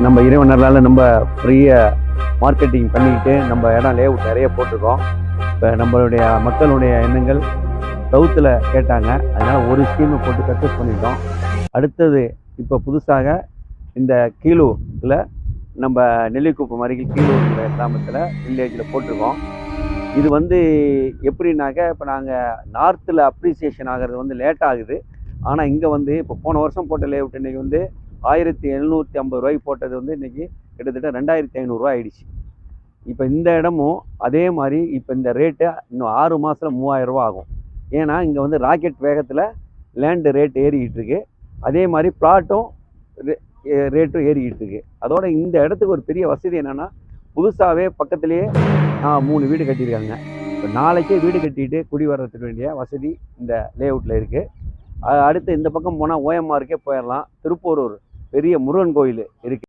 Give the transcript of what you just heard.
நம்ம இறைவனரால் நம்ம ஃப்ரீயாக மார்க்கெட்டிங் பண்ணிக்கிட்டு நம்ம இடம் லேஅவுட் நிறைய போட்டிருக்கோம். இப்போ நம்மளுடைய மக்களுடைய எண்ணங்கள் சவுத்தில் கேட்டாங்க, அதனால் ஒரு ஸ்கீமை போட்டு சக்ஸஸ் பண்ணிட்டோம். அடுத்தது இப்போ புதுசாக இந்த கீழூரில் நம்ம நெல்லிக்குப்பம் அருகில் கீழூர் கிராமத்தில் வில்லேஜில் போட்டிருக்கோம். இது எப்படின்னாக்க, இப்போ நாங்கள் நார்த்தில் அப்ரிசியேஷன் ஆகிறது லேட் ஆகுது. ஆனால் இங்கே இப்போ போன வருஷம் போட்ட லேஅவுட் இன்றைக்கி 1750 ரூபாய்க்கு போட்டது இன்றைக்கி கிட்டத்தட்ட 2500 ஆயிடுச்சு. இப்போ இந்த இடமும் அதே மாதிரி இப்போ இந்த ரேட்டு இன்னும் 6 மாதத்தில் 3000 ரூபா ஆகும். ஏன்னா இங்கே ராக்கெட் வேகத்தில் லேண்டு ரேட் ஏறிக்கிட்டு இருக்கு. அதே மாதிரி பிளாட்டும் ரேட்டும் ஏறிக்கிட்டு இருக்கு. அதோட இந்த இடத்துக்கு ஒரு பெரிய வசதி என்னென்னா, புதுசாகவே பக்கத்துலேயே 3 வீடு கட்டியிருக்காங்க. இப்போ நாளைக்கே வீடு கட்டிட்டு குடி வர்றதுக்கு வேண்டிய வசதி இந்த லேஅவுட்டில் இருக்குது. அடுத்து இந்த பக்கம் போனால் ஓஎம்ஆருக்கே போயிடலாம். திருப்போரூர் பெரிய முருகன் கோயில் இருக்குது.